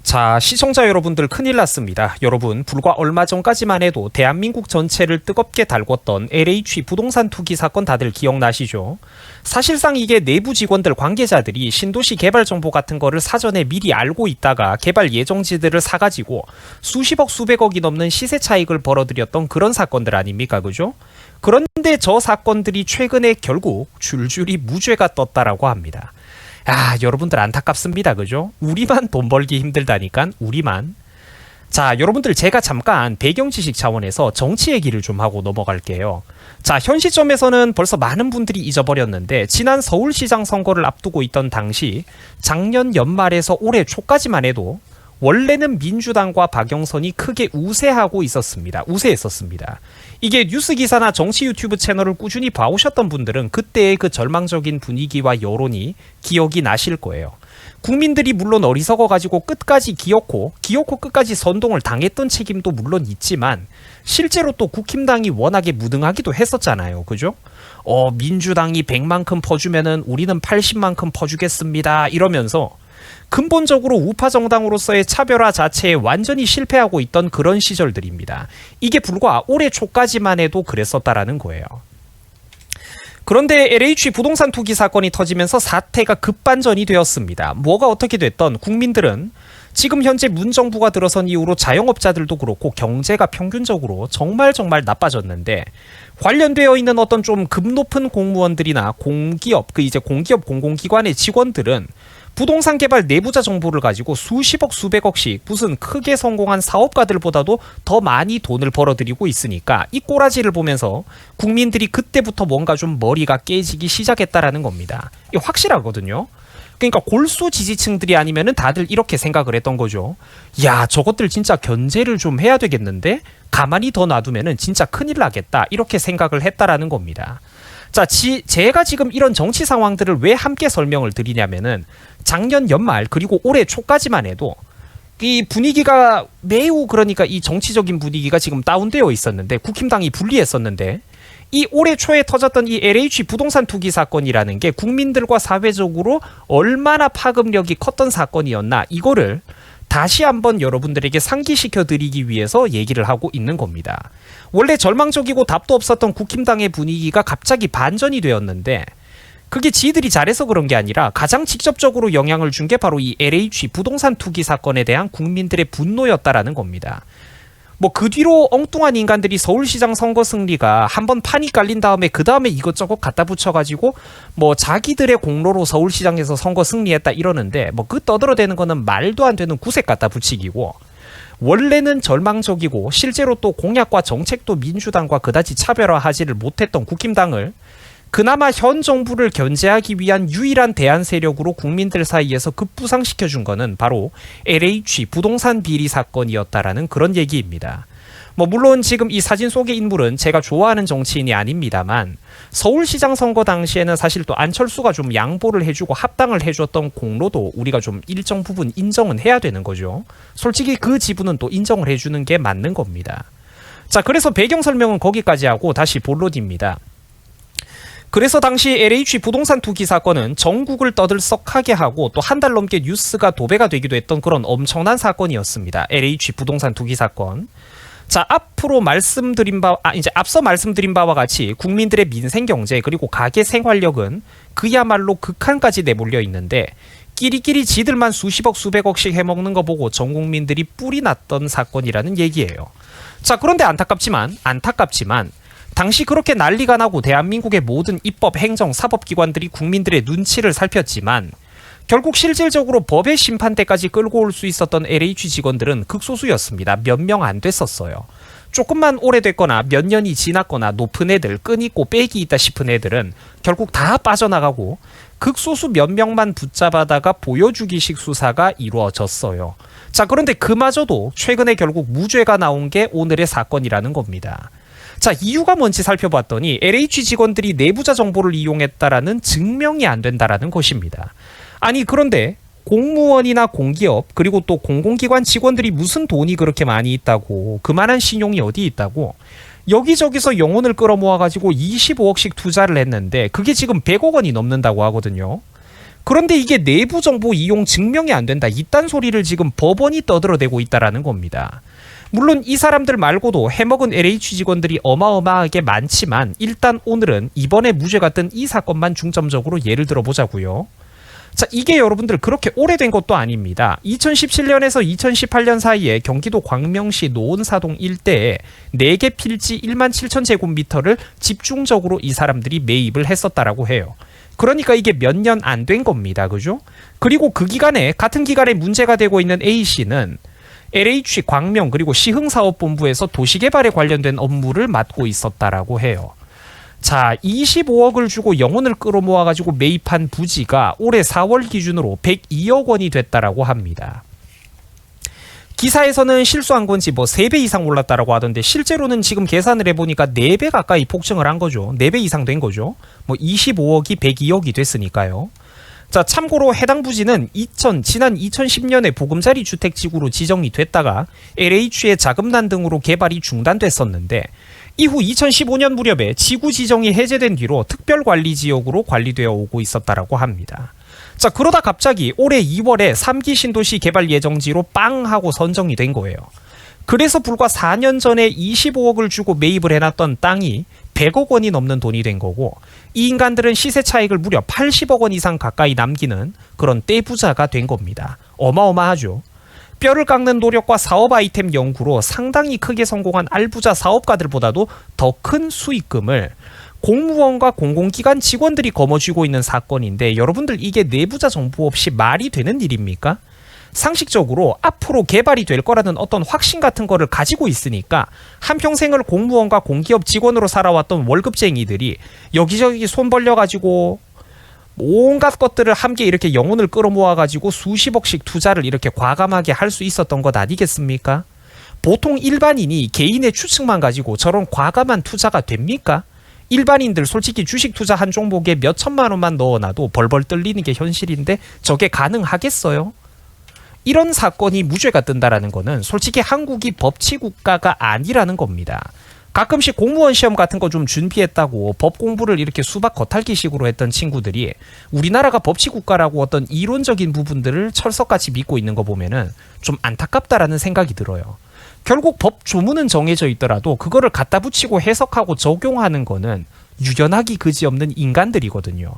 자, 시청자 여러분들 큰일 났습니다. 여러분, 불과 얼마 전까지만 해도 대한민국 전체를 뜨겁게 달궜던 LH 부동산 투기 사건 다들 기억나시죠? 사실상 이게 내부 직원들 관계자들이 신도시 개발 정보 같은 거를 사전에 미리 알고 있다가 개발 예정지들을 사가지고 수십억 수백억이 넘는 시세 차익을 벌어들였던 그런 사건들 아닙니까? 그죠? 그런데 저 사건들이 최근에 결국 줄줄이 무죄가 떴다라고 합니다. 아, 여러분들 안타깝습니다. 그죠? 우리만 돈 벌기 힘들다니까, 우리만. 자, 여러분들 제가 잠깐 배경 지식 차원에서 정치 얘기를 좀 하고 넘어갈게요. 자, 현 시점에서는 벌써 많은 분들이 잊어버렸는데 지난 서울시장 선거를 앞두고 있던 당시 작년 연말에서 올해 초까지만 해도 원래는 민주당과 박영선이 크게 우세했었습니다. 이게 뉴스 기사나 정치 유튜브 채널을 꾸준히 봐오셨던 분들은 그때의 그 절망적인 분위기와 여론이 기억이 나실 거예요. 국민들이 물론 어리석어가지고 끝까지 기어코 끝까지 선동을 당했던 책임도 물론 있지만 실제로 또 국힘당이 워낙에 무능하기도 했었잖아요. 그죠? 민주당이 100만큼 퍼주면은 우리는 80만큼 퍼주겠습니다. 이러면서 근본적으로 우파 정당으로서의 차별화 자체에 완전히 실패하고 있던 그런 시절들입니다. 이게 불과 올해 초까지만 해도 그랬었다라는 거예요. 그런데 LH 부동산 투기 사건이 터지면서 사태가 급반전이 되었습니다. 뭐가 어떻게 됐던 국민들은 지금 현재 문정부가 들어선 이후로 자영업자들도 그렇고 경제가 평균적으로 정말 나빠졌는데 관련되어 있는 어떤 좀 급 높은 공무원들이나 공기업 공공기관의 직원들은 부동산 개발 내부자 정보를 가지고 수십억 수백억씩 무슨 크게 성공한 사업가들보다도 더 많이 돈을 벌어들이고 있으니까 이 꼬라지를 보면서 국민들이 그때부터 뭔가 좀 머리가 깨지기 시작했다라는 겁니다. 이게 확실하거든요. 그러니까 골수 지지층들이 아니면은 다들 이렇게 생각을 했던 거죠. 야, 저것들 진짜 견제를 좀 해야 되겠는데 가만히 더 놔두면은 진짜 큰일 나겠다, 이렇게 생각을 했다라는 겁니다. 자, 제가 지금 이런 정치 상황들을 왜 함께 설명을 드리냐면은 작년 연말 그리고 올해 초까지만 해도 이 분위기가 매우, 그러니까 이 정치적인 분위기가 지금 다운되어 있었는데 국힘당이 불리했었는데 이 올해 초에 터졌던 이 LH 부동산 투기 사건이라는 게 국민들과 사회적으로 얼마나 파급력이 컸던 사건이었나, 이거를 다시 한번 여러분들에게 상기시켜 드리기 위해서 얘기를 하고 있는 겁니다. 원래 절망적이고 답도 없었던 국힘당의 분위기가 갑자기 반전이 되었는데 그게 지들이 잘해서 그런 게 아니라 가장 직접적으로 영향을 준 게 바로 이 LH 부동산 투기 사건에 대한 국민들의 분노였다라는 겁니다. 뭐 그 뒤로 엉뚱한 인간들이 서울시장 선거 승리가 한번 판이 깔린 다음에 그 다음에 이것저것 갖다 붙여가지고 뭐 자기들의 공로로 서울시장에서 선거 승리했다 이러는데 뭐 그 떠들어대는 거는 말도 안 되는 구색 갖다 붙이기고, 원래는 절망적이고 실제로 또 공약과 정책도 민주당과 그다지 차별화하지를 못했던 국힘당을 그나마 현 정부를 견제하기 위한 유일한 대안 세력으로 국민들 사이에서 급부상시켜준 거는 바로 LH 부동산 비리 사건이었다라는 그런 얘기입니다. 뭐 물론 지금 이 사진 속의 인물은 제가 좋아하는 정치인이 아닙니다만 서울시장 선거 당시에는 사실 또 안철수가 좀 양보를 해주고 합당을 해줬던 공로도 우리가 좀 일정 부분 인정은 해야 되는 거죠. 솔직히 그 지분은 또 인정을 해주는 게 맞는 겁니다. 자, 그래서 배경 설명은 거기까지 하고 다시 본론입니다. 그래서 당시 LH 부동산 투기 사건은 전국을 떠들썩하게 하고 또 한 달 넘게 뉴스가 도배가 되기도 했던 그런 엄청난 사건이었습니다. LH 부동산 투기 사건. 자, 앞서 말씀드린 바와 같이 국민들의 민생 경제 그리고 가계 생활력은 그야말로 극한까지 내몰려 있는데 끼리끼리 지들만 수십억 수백억씩 해먹는 거 보고 전 국민들이 뿔이 났던 사건이라는 얘기예요. 자, 그런데 안타깝지만 당시 그렇게 난리가 나고 대한민국의 모든 입법, 행정, 사법기관들이 국민들의 눈치를 살폈지만 결국 실질적으로 법의 심판대까지 끌고 올 수 있었던 LH 직원들은 극소수였습니다. 몇 명 안 됐었어요. 조금만 오래됐거나 몇 년이 지났거나 높은 애들, 끈 있고 빽이 있다 싶은 애들은 결국 다 빠져나가고 극소수 몇 명만 붙잡아다가 보여주기식 수사가 이루어졌어요. 자, 그런데 그마저도 최근에 결국 무죄가 나온 게 오늘의 사건이라는 겁니다. 자, 이유가 뭔지 살펴봤더니 LH 직원들이 내부자 정보를 이용했다라는 증명이 안 된다라는 것입니다. 아니, 그런데 공무원이나 공기업 그리고 또 공공기관 직원들이 무슨 돈이 그렇게 많이 있다고, 그만한 신용이 어디 있다고 여기저기서 영혼을 끌어모아가지고 25억씩 투자를 했는데 그게 지금 100억 원이 넘는다고 하거든요. 그런데 이게 내부 정보 이용 증명이 안 된다. 이딴 소리를 지금 법원이 떠들어대고 있다라는 겁니다. 물론 이 사람들 말고도 해먹은 LH 직원들이 어마어마하게 많지만 일단 오늘은 이번에 무죄가 뜬 이 사건만 중점적으로 예를 들어보자고요. 자, 이게 여러분들 그렇게 오래된 것도 아닙니다. 2017년에서 2018년 사이에 경기도 광명시 노원사동 일대에 4개 필지 1만 7천 제곱미터를 집중적으로 이 사람들이 매입을 했었다라고 해요. 그러니까 이게 몇 년 안 된 겁니다. 그죠? 그리고 그 기간에 같은 기간에 문제가 되고 있는 A씨는 LH 광명 그리고 시흥사업본부에서 도시개발에 관련된 업무를 맡고 있었다라고 해요. 자, 25억을 주고 영혼을 끌어모아가지고 매입한 부지가 올해 4월 기준으로 102억 원이 됐다라고 합니다. 기사에서는 실수한 건지 뭐 3배 이상 올랐다라고 하던데 실제로는 지금 계산을 해보니까 4배 가까이 폭증을 한 거죠. 4배 이상 된 거죠. 뭐 25억이 102억이 됐으니까요. 자, 참고로 해당 부지는 지난 2010년에 보금자리 주택지구로 지정이 됐다가 LH의 자금난 등으로 개발이 중단됐었는데 이후 2015년 무렵에 지구 지정이 해제된 뒤로 특별관리지역으로 관리되어 오고 있었다라고 합니다. 자, 그러다 갑자기 올해 2월에 3기 신도시 개발 예정지로 빵 하고 선정이 된 거예요. 그래서 불과 4년 전에 25억을 주고 매입을 해놨던 땅이 100억 원이 넘는 돈이 된 거고 이 인간들은 시세 차익을 무려 80억 원 이상 가까이 남기는 그런 떼부자가 된 겁니다. 어마어마하죠. 뼈를 깎는 노력과 사업 아이템 연구로 상당히 크게 성공한 알부자 사업가들보다도 더 큰 수익금을 공무원과 공공기관 직원들이 거머쥐고 있는 사건인데 여러분들 이게 내부자 정보 없이 말이 되는 일입니까? 상식적으로 앞으로 개발이 될 거라는 어떤 확신 같은 거를 가지고 있으니까 한평생을 공무원과 공기업 직원으로 살아왔던 월급쟁이들이 여기저기 손 벌려가지고 온갖 것들을 함께 이렇게 영혼을 끌어모아가지고 수십억씩 투자를 이렇게 과감하게 할 수 있었던 것 아니겠습니까? 보통 일반인이 개인의 추측만 가지고 저런 과감한 투자가 됩니까? 일반인들 솔직히 주식 투자 한 종목에 몇 천만 원만 넣어놔도 벌벌 떨리는 게 현실인데 저게 가능하겠어요? 이런 사건이 무죄가 뜬다라는 거는 솔직히 한국이 법치국가가 아니라는 겁니다. 가끔씩 공무원 시험 같은 거 좀 준비했다고 법 공부를 이렇게 수박 겉핥기식으로 했던 친구들이 우리나라가 법치국가라고 어떤 이론적인 부분들을 철석같이 믿고 있는 거 보면은 좀 안타깝다라는 생각이 들어요. 결국 법 조문은 정해져 있더라도 그거를 갖다 붙이고 해석하고 적용하는 거는 유연하기 그지없는 인간들이거든요.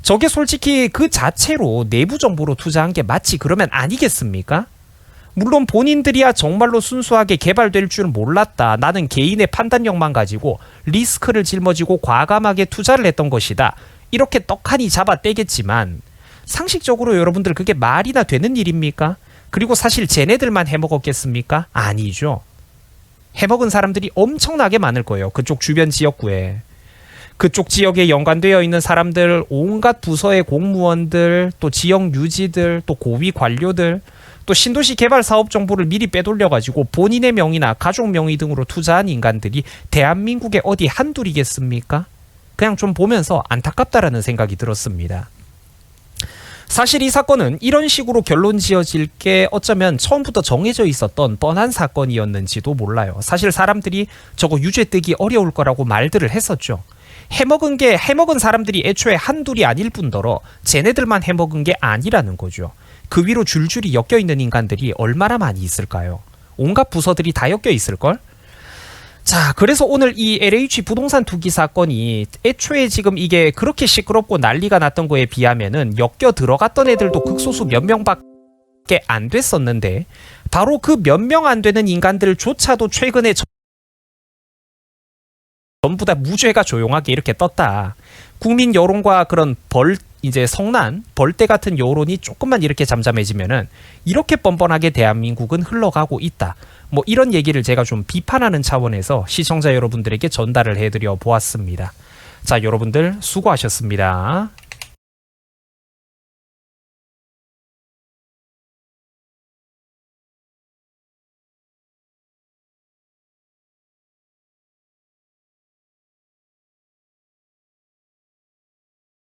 저게 솔직히 그 자체로 내부 정보로 투자한 게 맞지 그러면 아니겠습니까? 물론 본인들이야 정말로 순수하게 개발될 줄 몰랐다. 나는 개인의 판단력만 가지고 리스크를 짊어지고 과감하게 투자를 했던 것이다. 이렇게 떡하니 잡아떼겠지만 상식적으로 여러분들 그게 말이나 되는 일입니까? 그리고 사실 쟤네들만 해먹었겠습니까? 아니죠. 해먹은 사람들이 엄청나게 많을 거예요. 그쪽 주변 지역구에. 그쪽 지역에 연관되어 있는 사람들, 온갖 부서의 공무원들, 또 지역 유지들, 또 고위 관료들, 또 신도시 개발 사업 정보를 미리 빼돌려가지고 본인의 명의나 가족 명의 등으로 투자한 인간들이 대한민국에 어디 한둘이겠습니까? 그냥 좀 보면서 안타깝다라는 생각이 들었습니다. 사실 이 사건은 이런 식으로 결론 지어질 게 어쩌면 처음부터 정해져 있었던 뻔한 사건이었는지도 몰라요. 사실 사람들이 저거 유죄 뜨기 어려울 거라고 말들을 했었죠. 해먹은 사람들이 애초에 한둘이 아닐 뿐더러 쟤네들만 해먹은 게 아니라는 거죠. 그 위로 줄줄이 엮여있는 인간들이 얼마나 많이 있을까요? 온갖 부서들이 다 엮여 있을걸? 자, 그래서 오늘 이 LH 부동산 투기 사건이 애초에 지금 이게 그렇게 시끄럽고 난리가 났던 거에 비하면은 엮여 들어갔던 애들도 극소수 몇 명밖에 안 됐었는데 바로 그 몇 명 안 되는 인간들조차도 최근에 전부 다 무죄가 조용하게 이렇게 떴다. 국민 여론과 그런 이제 성난, 벌떼 같은 여론이 조금만 이렇게 잠잠해지면은 이렇게 뻔뻔하게 대한민국은 흘러가고 있다. 뭐 이런 얘기를 제가 좀 비판하는 차원에서 시청자 여러분들에게 전달을 해드려 보았습니다. 자, 여러분들 수고하셨습니다.